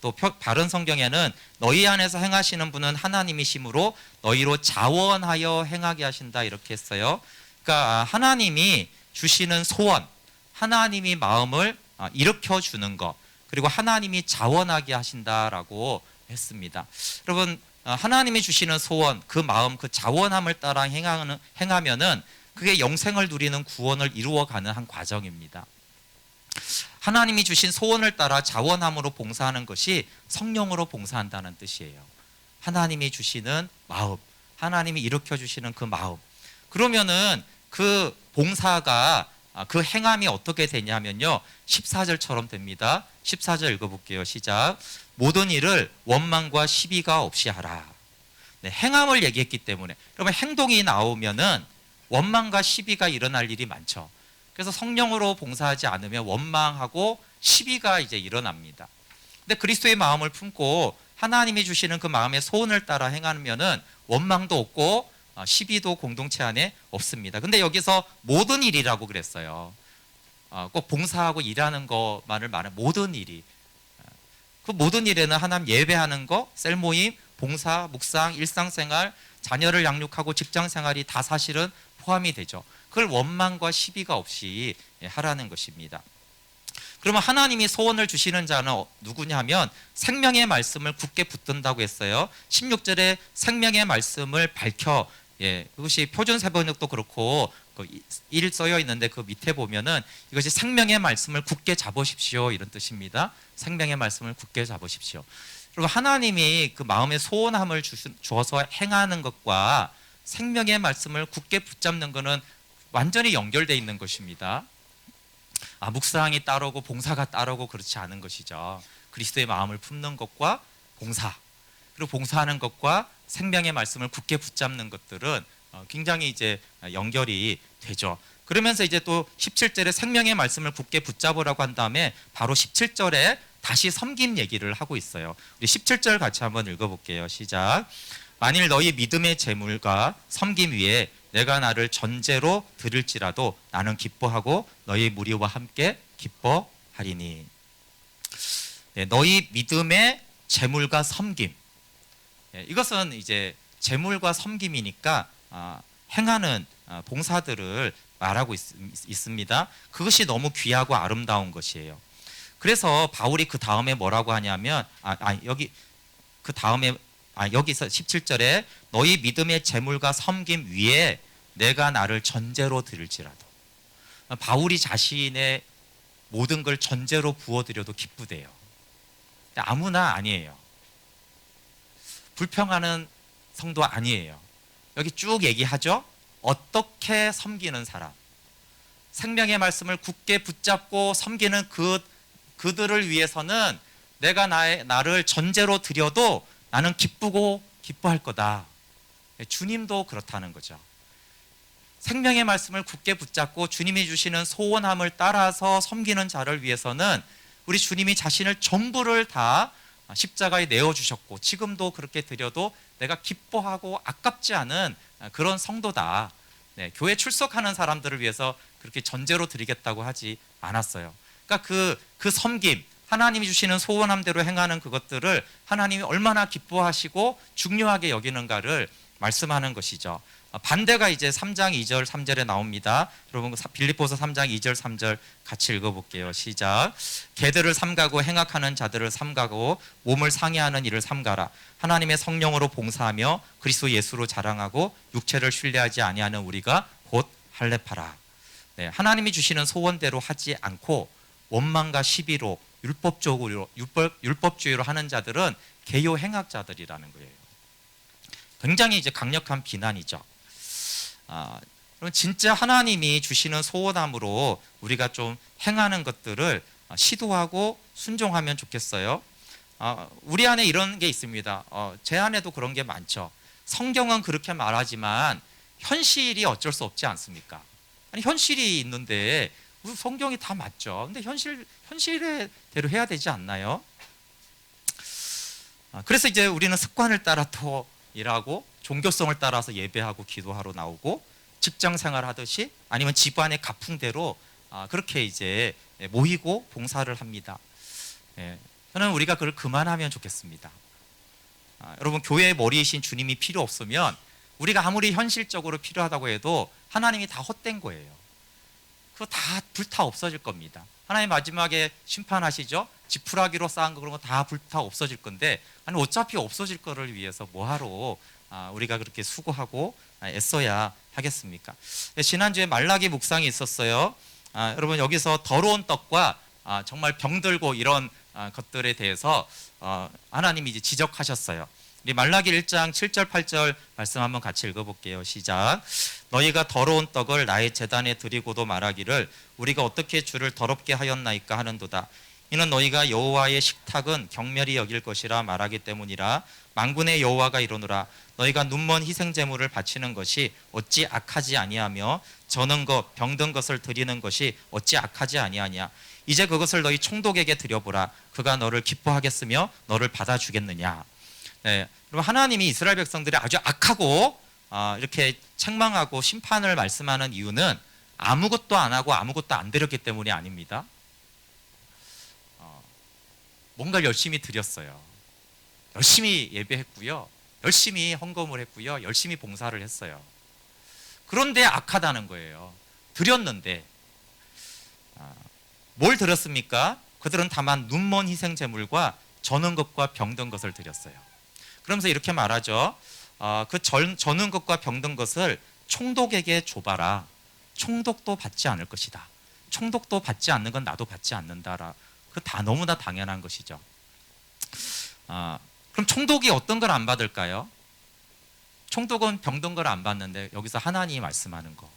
또 바른 성경에는 너희 안에서 행하시는 분은 하나님이시므로 너희로 자원하여 행하게 하신다, 이렇게 했어요. 그러니까 하나님이 주시는 소원, 하나님이 마음을 일으켜 주는 것, 그리고 하나님이 자원하게 하신다라고 했습니다. 여러분, 하나님이 주시는 소원, 그 마음, 그 자원함을 따라 행하면은 그게 영생을 누리는 구원을 이루어가는 한 과정입니다. 하나님이 주신 소원을 따라 자원함으로 봉사하는 것이 성령으로 봉사한다는 뜻이에요. 하나님이 주시는 마음, 하나님이 일으켜 주시는 그 마음. 그러면은 그 봉사가, 그 행함이 어떻게 되냐면요, 14절처럼 됩니다. 14절 읽어볼게요. 시작. 모든 일을 원망과 시비가 없이 하라. 행함을 얘기했기 때문에, 그러면 행동이 나오면은 원망과 시비가 일어날 일이 많죠. 그래서 성령으로 봉사하지 않으면 원망하고 시비가 이제 일어납니다. 근데 그리스도의 마음을 품고 하나님이 주시는 그 마음의 소원을 따라 행하면은 원망도 없고 시비도 공동체 안에 없습니다. 근데 여기서 모든 일이라고 그랬어요. 꼭 봉사하고 일하는 것만을 말하는 모든 일이. 그 모든 일에는 하나님 예배하는 거, 셀 모임, 봉사, 묵상, 일상생활, 자녀를 양육하고 직장생활이 다 사실은 포함이 되죠. 그걸 원망과 시비가 없이 하라는 것입니다. 그러면 하나님이 소원을 주시는 자는 누구냐 하면 생명의 말씀을 굳게 붙든다고 했어요. 16절에 생명의 말씀을 밝혀 예, 그것이 표준세번역도 그렇고 일 써여 있는데 그 밑에 보면은 이것이 생명의 말씀을 굳게 잡으십시오 이런 뜻입니다. 생명의 말씀을 굳게 잡으십시오. 그리고 하나님이 그 마음의 소원함을 주어서 행하는 것과 생명의 말씀을 굳게 붙잡는 것은 완전히 연결되어 있는 것입니다. 묵상이 따르고 봉사가 따르고 그렇지 않은 것이죠. 그리스도의 마음을 품는 것과 봉사, 그리고 봉사하는 것과 생명의 말씀을 굳게 붙잡는 것들은 굉장히 이제 연결이 되죠. 그러면서 이제 또 17절에 생명의 말씀을 굳게 붙잡으라고 한 다음에 바로 17절에 다시 섬김 얘기를 하고 있어요. 우리 17절 같이 한번 읽어볼게요. 시작. 만일 너희 믿음의 재물과 섬김 위에 내가 나를 전제로 드릴지라도 나는 기뻐하고 너희 무리와 함께 기뻐하리니. 네, 너희 믿음의 재물과 섬김. 네, 이것은 이제 재물과 섬김이니까 행하는 봉사들을 말하고 있습니다. 그것이 너무 귀하고 아름다운 것이에요. 그래서 바울이 그 다음에 뭐라고 하냐면 여기서 17절에 너희 믿음의 재물과 섬김 위에 내가 나를 전제로 드릴지라도, 바울이 자신의 모든 걸 전제로 부어드려도 기쁘대요. 아무나 아니에요. 불평하는 성도 아니에요. 여기 쭉 얘기하죠. 어떻게 섬기는 사람, 생명의 말씀을 굳게 붙잡고 섬기는 그들을 위해서는 내가 나를 전제로 드려도 나는 기쁘고 기뻐할 거다. 주님도 그렇다는 거죠. 생명의 말씀을 굳게 붙잡고 주님이 주시는 소원함을 따라서 섬기는 자를 위해서는 우리 주님이 자신을 전부를 다 십자가에 내어주셨고 지금도 그렇게 드려도 내가 기뻐하고 아깝지 않은 그런 성도다. 네, 교회 출석하는 사람들을 위해서 그렇게 전제로 드리겠다고 하지 않았어요. 그러니까 그 섬김, 하나님이 주시는 소원함대로 행하는 그것들을 하나님이 얼마나 기뻐하시고 중요하게 여기는가를 말씀하는 것이죠. 반대가 이제 3장 2절 3절에 나옵니다. 여러분 빌립보서 3장 2절 3절 같이 읽어볼게요. 시작. 개들을 삼가고 행악하는 자들을 삼가고 몸을 상해하는 일을 삼가라. 하나님의 성령으로 봉사하며 그리스도 예수로 자랑하고 육체를 신뢰하지 아니하는 우리가 곧 할례파라. 네, 하나님이 주시는 소원대로 하지 않고 원망과 시비로 율법주의로 하는 자들은 개요 행악자들이라는 거예요. 굉장히 이제 강력한 비난이죠. 그럼 진짜 하나님이 주시는 소원함으로 우리가 좀 행하는 것들을 시도하고 순종하면 좋겠어요. 우리 안에 이런 게 있습니다. 제 안에도 그런 게 많죠. 성경은 그렇게 말하지만 현실이 어쩔 수 없지 않습니까? 아니 현실이 있는데 성경이 다 맞죠. 근데 현실대로 해야 되지 않나요? 그래서 이제 우리는 습관을 따라 또 일하고 종교성을 따라서 예배하고 기도하러 나오고 직장 생활하듯이 아니면 집안의 가풍대로 그렇게 이제 모이고 봉사를 합니다. 저는 우리가 그걸 그만하면 좋겠습니다. 여러분 교회의 머리이신 주님이 필요 없으면 우리가 아무리 현실적으로 필요하다고 해도 하나님이 다 헛된 거예요. 그거 다 불타 없어질 겁니다. 하나님 마지막에 심판하시죠. 지푸라기로 쌓은 거 그런 거 다 불타 없어질 건데 아니 어차피 없어질 거를 위해서 뭐하러 우리가 그렇게 수고하고 애써야 하겠습니까? 지난주에 말라기 묵상이 있었어요. 여러분 여기서 더러운 떡과 정말 병들고 이런 것들에 대해서 하나님이 이제 지적하셨어요. 우리 말라기 1장 7절 8절 말씀 한번 같이 읽어볼게요. 시작. 너희가 더러운 떡을 나의 제단에 드리고도 말하기를 우리가 어떻게 주를 더럽게 하였나이까 하는도다. 이는 너희가 여호와의 식탁은 경멸히 여길 것이라 말하기 때문이라. 만군의 여호와가 이르노라. 너희가 눈먼 희생 제물을 바치는 것이 어찌 악하지 아니하며 저는 것 병든 것을 드리는 것이 어찌 악하지 아니하냐. 이제 그것을 너희 총독에게 드려보라. 그가 너를 기뻐하겠으며 너를 받아주겠느냐. 네, 그럼 하나님이 이스라엘 백성들이 아주 악하고 이렇게 책망하고 심판을 말씀하는 이유는 아무것도 안 하고 아무것도 안 드렸기 때문이 아닙니다. 뭔가를 열심히 드렸어요. 열심히 예배했고요. 열심히 헌금을 했고요. 열심히 봉사를 했어요. 그런데 악하다는 거예요. 드렸는데 뭘 드렸습니까? 그들은 다만 눈먼 희생 제물과 저는 것과 병든 것을 드렸어요. 그러면서 이렇게 말하죠. 저는 것과 병든 것을 총독에게 줘봐라. 총독도 받지 않을 것이다. 총독도 받지 않는 건 나도 받지 않는다라. 그 다 너무나 당연한 것이죠. 그럼 총독이 어떤 걸 안 받을까요? 총독은 병든 걸 안 받는데 여기서 하나님이 말씀하는 거,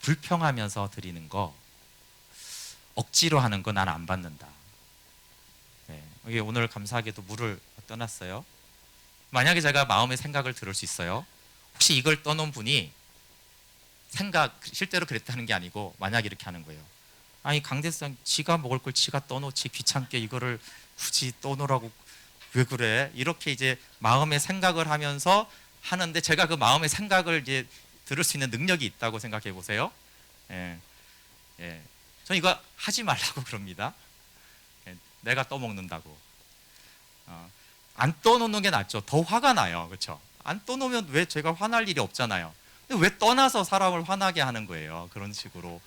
불평하면서 드리는 거, 억지로 하는 거 난 안 받는다. 네, 이게 오늘 감사하게도 물을 떠났어요. 만약에 제가 마음의 생각을 들을 수 있어요. 혹시 이걸 떠놓은 분이 실제로 그랬다는 게 아니고 만약 이렇게 하는 거예요. 아니 강대상 지가 먹을 걸 지가 떠놓지 귀찮게 이거를 굳이 떠놓으라고 왜 그래? 이렇게 이제 마음의 생각을 하면서 하는데 제가 그 마음의 생각을 이제 들을 수 있는 능력이 있다고 생각해 보세요. 예, 예. 저는 이거 하지 말라고 그럽니다. 예, 내가 떠먹는다고. 안 떠놓는 게 낫죠. 더 화가 나요. 그렇죠? 안 떠놓으면 왜 제가 화날 일이 없잖아요. 근데 왜 떠나서 사람을 화나게 하는 거예요. 그런 식으로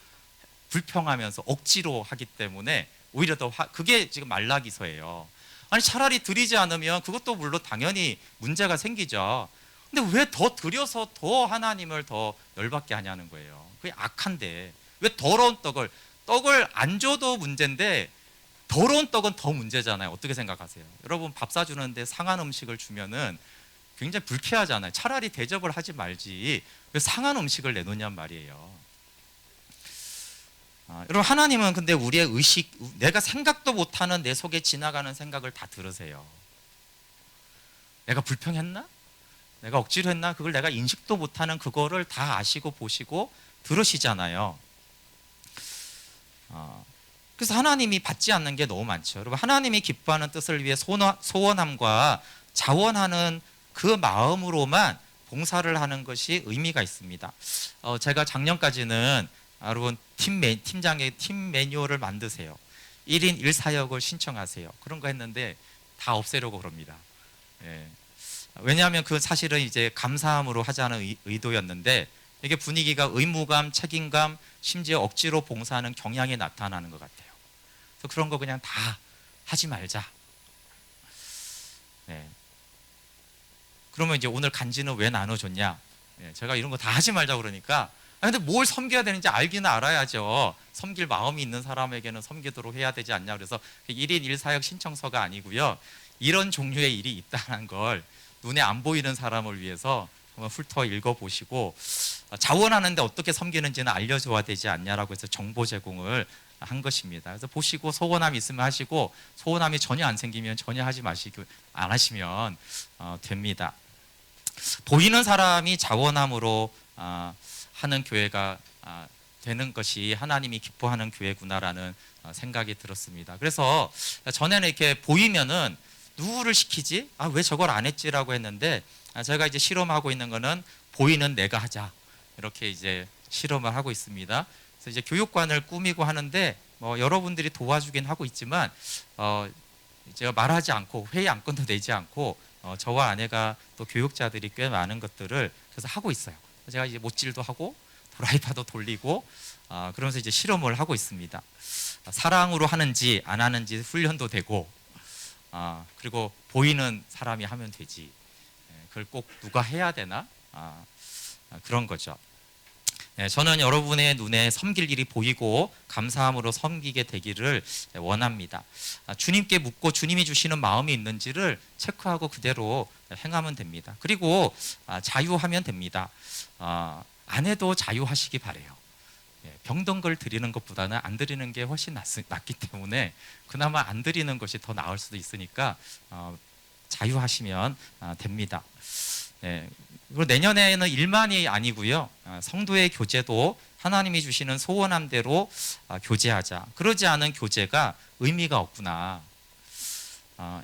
불평하면서 억지로 하기 때문에 오히려 그게 지금 말라기서예요. 아니 차라리 드리지 않으면 그것도 물론 당연히 문제가 생기죠. 근데 왜 더 드려서 더 하나님을 더 열받게 하냐는 거예요. 그게 악한데 왜 더러운 떡을 안 줘도 문제인데 더러운 떡은 더 문제잖아요. 어떻게 생각하세요? 여러분 밥 사주는데 상한 음식을 주면은 굉장히 불쾌하잖아요. 차라리 대접을 하지 말지 왜 상한 음식을 내놓냔 말이에요. 여러분 하나님은 근데 우리의 의식, 내가 생각도 못하는 내 속에 지나가는 생각을 다 들으세요. 내가 불평했나? 내가 억지로 했나? 그걸 내가 인식도 못하는 그거를 다 아시고 보시고 들으시잖아요. 그래서 하나님이 받지 않는 게 너무 많죠. 여러분 하나님이 기뻐하는 뜻을 위해 소원함과 자원하는 그 마음으로만 봉사를 하는 것이 의미가 있습니다. 제가 작년까지는 여러분 팀장의 팀 매뉴얼을 만드세요. 1인 1사역을 신청하세요. 그런 거 했는데 다 없애려고 그럽니다. 예. 왜냐하면 그 사실은 이제 감사함으로 하자는 의도였는데 이게 분위기가 의무감, 책임감, 심지어 억지로 봉사하는 경향이 나타나는 것 같아요. 그래서 그런 거 그냥 다 하지 말자. 네. 그러면 이제 오늘 간지는 왜 나눠줬냐? 네, 제가 이런 거 다 하지 말자 그러니까 근데 뭘 섬겨야 되는지 알기는 알아야죠. 섬길 마음이 있는 사람에게는 섬기도록 해야 되지 않냐. 그래서 1인 1사역 신청서가 아니고요. 이런 종류의 일이 있다는 걸 눈에 안 보이는 사람을 위해서 한번 훑어 읽어보시고 자원하는데 어떻게 섬기는지는 알려줘야 되지 않냐라고 해서 정보 제공을 한 것입니다. 그래서 보시고 소원함이 있으면 하시고 소원함이 전혀 안 생기면 전혀 하지 마시고 안 하시면 됩니다. 보이는 사람이 자원함으로 하는 교회가 되는 것이 하나님이 기뻐하는 교회구나라는 생각이 들었습니다. 그래서 전에는 이렇게 보이면은 누구를 시키지? 왜 저걸 안 했지라고 했는데 제가 이제 실험하고 있는 거는 보이는 내가 하자 이렇게 이제 실험을 하고 있습니다. 그래서 이제 교육관을 꾸미고 하는데 여러분들이 도와주긴 하고 있지만 제가 말하지 않고 회의 안건도 내지 않고 저와 아내가 또 교육자들이 꽤 많은 것들을 그래서 하고 있어요. 제가 이제 못질도 하고 드라이버도 돌리고 그러면서 이제 실험을 하고 있습니다. 사랑으로 하는지 안 하는지 훈련도 되고 그리고 보이는 사람이 하면 되지 그걸 꼭 누가 해야 되나 그런 거죠. 네, 저는 여러분의 눈에 섬길 일이 보이고 감사함으로 섬기게 되기를 원합니다. 주님께 묻고 주님이 주시는 마음이 있는지를 체크하고 그대로 행하면 됩니다. 그리고 자유하면 됩니다. 안 해도 자유하시기 바래요. 병든 걸 드리는 것보다는 안 드리는 게 훨씬 낫기 때문에 그나마 안 드리는 것이 더 나을 수도 있으니까 자유하시면 됩니다. 그리고 내년에는 일만이 아니고요. 성도의 교제도 하나님이 주시는 소원함대로 교제하자. 그러지 않은 교제가 의미가 없구나.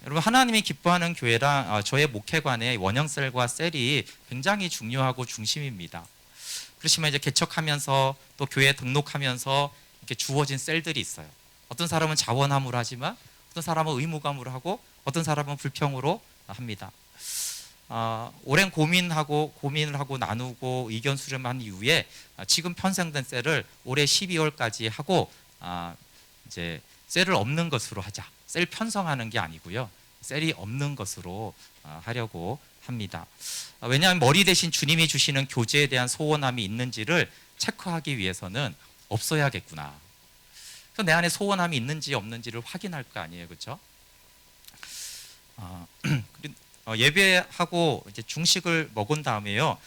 여러분 하나님이 기뻐하는 교회랑 저의 목회관의 원형셀과 셀이 굉장히 중요하고 중심입니다. 그렇지만 이제 개척하면서 또 교회에 등록하면서 이렇게 주어진 셀들이 있어요. 어떤 사람은 자원함으로 하지만 어떤 사람은 의무감으로 하고 어떤 사람은 불평으로 합니다. 오랜 고민을 하고 나누고 의견 수렴한 이후에 지금 편성된 셀을 올해 12월까지 하고 이제 셀을 없는 것으로 하자. 셀 편성하는 게 아니고요. 셀이 없는 것으로 하려고 합니다. 왜냐하면 머리 대신 주님이 주시는 교제에 대한 소원함이 있는지를 체크하기 위해서는 없어야겠구나. 그래서 내 안에 소원함이 있는지 없는지를 확인할 거 아니에요, 그렇죠? 예배하고 이제 중식을 먹은 다음에요.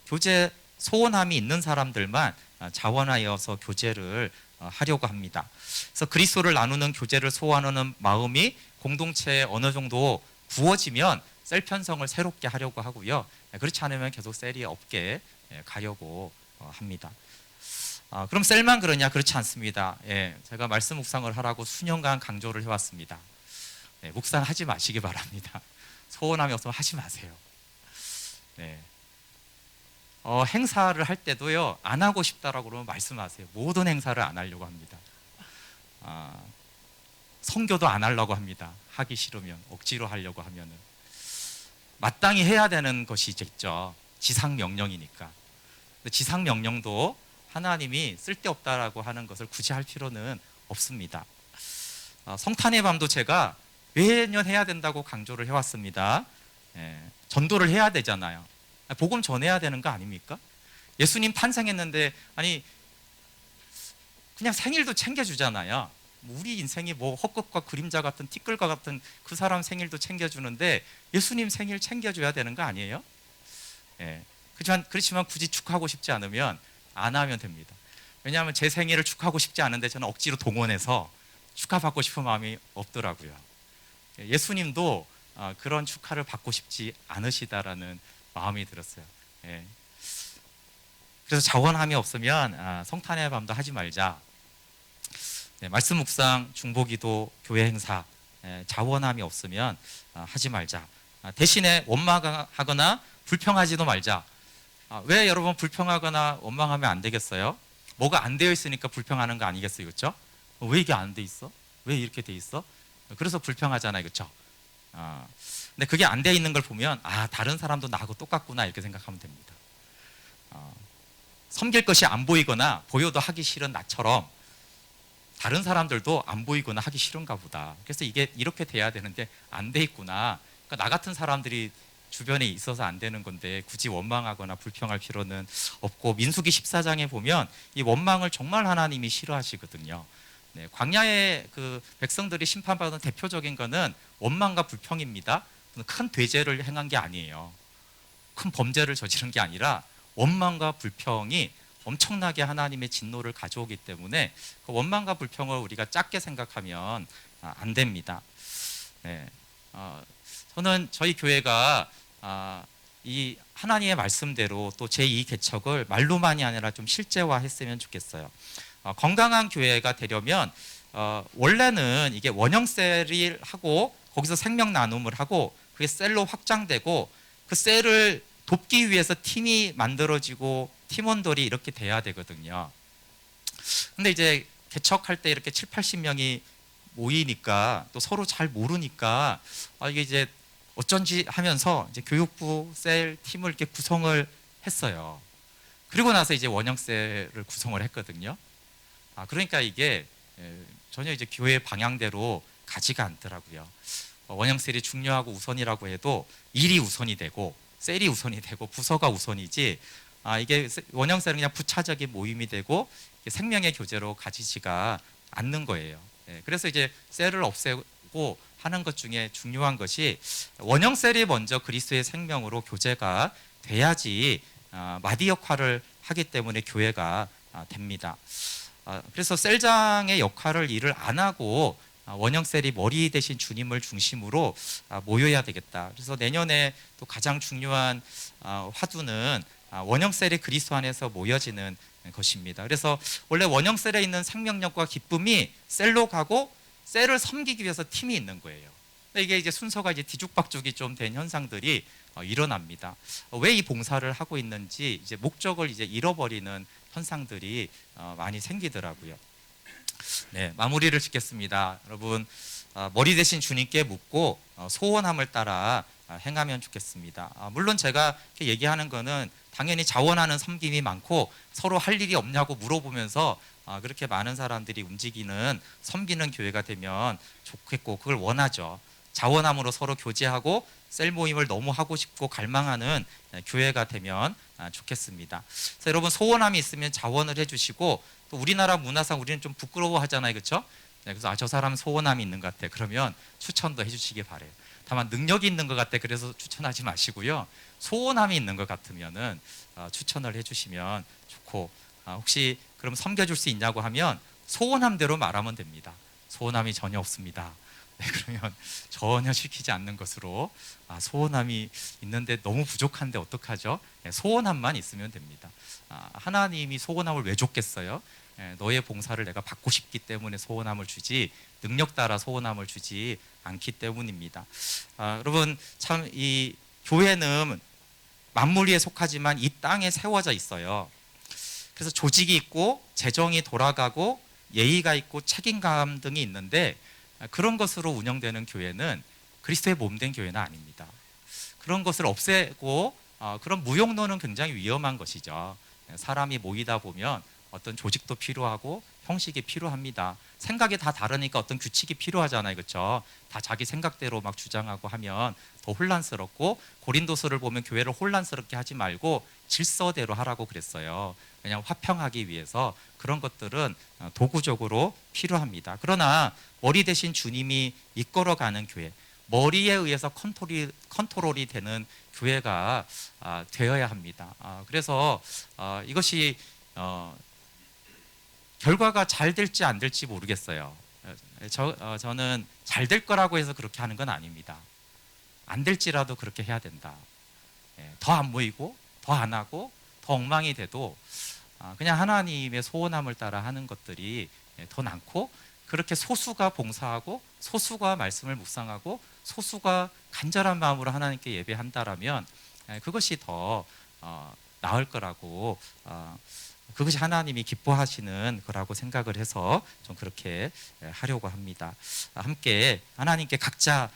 교제 소원함이 있는 사람들만 자원하여서 교제를 하려고 합니다. 그래서 그리스도를 나누는 교제를 소원하는 마음이 공동체에 어느 정도 부어지면 셀 편성을 새롭게 하려고 하고요. 그렇지 않으면 계속 셀이 없게 가려고 합니다. 그럼 셀만 그러냐? 그렇지 않습니다. 제가 말씀 묵상을 하라고 수년간 강조를 해왔습니다. 묵상하지 마시기 바랍니다. 소원함이 없으면 하지 마세요. 행사를 할 때도요, 안 하고 싶다라고 그러면 말씀하세요. 모든 행사를 안 하려고 합니다. 선교도 안 하려고 합니다. 하기 싫으면, 억지로 하려고 하면은. 마땅히 해야 되는 것이 있죠. 지상명령이니까. 지상명령도 하나님이 쓸데없다라고 하는 것을 굳이 할 필요는 없습니다. 성탄의 밤도 제가 매년 해야 된다고 강조를 해왔습니다. 전도를 해야 되잖아요. 복음 전해야 되는 거 아닙니까? 예수님 탄생했는데 아니 그냥 생일도 챙겨주잖아요. 우리 인생이 뭐 헛것과 그림자 같은 티끌과 같은 그 사람 생일도 챙겨주는데 예수님 생일 챙겨줘야 되는 거 아니에요? 그렇지만 굳이 축하하고 싶지 않으면 안 하면 됩니다. 왜냐하면 제 생일을 축하하고 싶지 않은데 저는 억지로 동원해서 축하받고 싶은 마음이 없더라고요. 예수님도 그런 축하를 받고 싶지 않으시다라는 마음이 들었어요. 그래서 자원함이 없으면 성탄의 밤도 하지 말자. 말씀 묵상, 중보기도, 교회 행사 자원함이 없으면 하지 말자. 대신에 원망하거나 불평하지도 말자. 왜 여러분 불평하거나 원망하면 안 되겠어요? 뭐가 안 되어 있으니까 불평하는 거 아니겠어요, 그렇죠? 왜 이게 안 돼 있어? 왜 이렇게 돼 있어? 그래서 불평하잖아요, 그렇죠? 근데 그게 안 돼 있는 걸 보면 다른 사람도 나하고 똑같구나 이렇게 생각하면 됩니다. 섬길 것이 안 보이거나 보여도 하기 싫은 나처럼 다른 사람들도 안 보이거나 하기 싫은가 보다. 그래서 이게 이렇게 돼야 되는데 안 돼 있구나. 그러니까 나 같은 사람들이 주변에 있어서 안 되는 건데 굳이 원망하거나 불평할 필요는 없고, 민수기 14장에 보면 이 원망을 정말 하나님이 싫어하시거든요. 광야의 그 백성들이 심판받은 대표적인 거는 원망과 불평입니다. 큰 죄를 행한 게 아니에요. 큰 범죄를 저지른 게 아니라 원망과 불평이 엄청나게 하나님의 진노를 가져오기 때문에 그 원망과 불평을 우리가 작게 생각하면 안 됩니다. 저는 저희 교회가 이 하나님의 말씀대로 또 제2 개척을 말로만이 아니라 좀 실제화했으면 좋겠어요. 건강한 교회가 되려면 원래는 이게 원형셀을 하고 거기서 생명 나눔을 하고 그게 셀로 확장되고 그 셀을 돕기 위해서 팀이 만들어지고 팀원들이 이렇게 돼야 되거든요. 근데 이제 개척할 때 이렇게 7, 80명이 모이니까 또 서로 잘 모르니까 이게 이제 어쩐지 하면서 이제 교육부 셀 팀을 이렇게 구성을 했어요. 그리고 나서 이제 원형셀을 구성을 했거든요. 그러니까 이게 전혀 이제 교회 방향대로 가지가 않더라고요. 원형셀이 중요하고 우선이라고 해도 일이 우선이 되고 셀이 우선이 되고 부서가 우선이지 이게 원형셀은 그냥 부차적인 모임이 되고 생명의 교제로 가지지가 않는 거예요. 그래서 이제 셀을 없애고 하는 것 중에 중요한 것이 원형셀이 먼저 그리스도의 생명으로 교제가 돼야지 마디 역할을 하기 때문에 교회가 됩니다. 그래서 셀장의 역할을 일을 안 하고 원형셀이 머리 대신 주님을 중심으로 모여야 되겠다. 그래서 내년에 또 가장 중요한 화두는 원형셀이 그리스도 안에서 모여지는 것입니다. 그래서 원래 원형셀에 있는 생명력과 기쁨이 셀로 가고 셀을 섬기기 위해서 팀이 있는 거예요. 이게 이제 순서가 이제 뒤죽박죽이 좀 된 현상들이 일어납니다. 왜 이 봉사를 하고 있는지 이제 목적을 이제 잃어버리는 현상들이 많이 생기더라고요. 마무리를 짓겠습니다. 여러분 머리 대신 주님께 묻고 소원함을 따라 행하면 좋겠습니다. 물론 제가 이렇게 얘기하는 거는 당연히 자원하는 섬김이 많고 서로 할 일이 없냐고 물어보면서 그렇게 많은 사람들이 움직이는 섬기는 교회가 되면 좋겠고 그걸 원하죠. 자원함으로 서로 교제하고 셀 모임을 너무 하고 싶고 갈망하는 교회가 되면 좋겠습니다. 그래서 여러분 소원함이 있으면 자원을 해주시고, 또 우리나라 문화상 우리는 좀 부끄러워하잖아요, 그렇죠? 그래서 저 사람 소원함이 있는 것 같아. 그러면 추천도 해주시기 바래요. 다만 능력이 있는 것 같아. 그래서 추천하지 마시고요. 소원함이 있는 것 같으면은 추천을 해주시면 좋고, 혹시 그럼 섬겨줄 수 있냐고 하면 소원함대로 말하면 됩니다. 소원함이 전혀 없습니다. 네, 그러면 전혀 시키지 않는 것으로, 소원함이 있는데 너무 부족한데 어떡하죠? 네, 소원함만 있으면 됩니다. 하나님이 소원함을 왜 줬겠어요? 너의 봉사를 내가 받고 싶기 때문에 소원함을 주지, 능력 따라 소원함을 주지 않기 때문입니다. 여러분 참 이 교회는 만물 위에 속하지만 이 땅에 세워져 있어요. 그래서 조직이 있고 재정이 돌아가고 예의가 있고 책임감 등이 있는데, 그런 것으로 운영되는 교회는 그리스도의 몸된 교회는 아닙니다. 그런 것을 없애고 그런 무용론은 굉장히 위험한 것이죠. 사람이 모이다 보면 어떤 조직도 필요하고 형식이 필요합니다. 생각이 다 다르니까 어떤 규칙이 필요하잖아요, 그렇죠? 다 자기 생각대로 막 주장하고 하면 더 혼란스럽고, 고린도서를 보면 교회를 혼란스럽게 하지 말고 질서대로 하라고 그랬어요. 그냥 화평하기 위해서 그런 것들은 도구적으로 필요합니다. 그러나 머리 대신 주님이 이끌어가는 교회, 머리에 의해서 컨트롤이 되는 교회가 되어야 합니다. 그래서 이것이 결과가 잘 될지 안 될지 모르겠어요. 저는 잘 될 거라고 해서 그렇게 하는 건 아닙니다. 안 될지라도 그렇게 해야 된다. 더 안 모이고 더 안 하고 더 엉망이 돼도 그냥 하나님의 소원함을 따라 하는 것들이 더 많고, 그렇게 소수가 봉사하고 소수가 말씀을 묵상하고 소수가 간절한 마음으로 하나님께 예배한다라면 그것이 더 나을 거라고, 그것이 하나님이 기뻐하시는 거라고 생각을 해서 좀 그렇게 하려고 합니다. 함께 하나님께 각자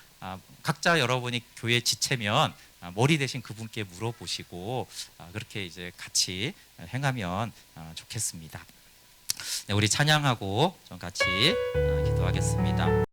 여러분이 교회 지체면 머리 대신 그분께 물어보시고 그렇게 이제 같이 행하면 좋겠습니다. 네, 우리 찬양하고 좀 같이 기도하겠습니다.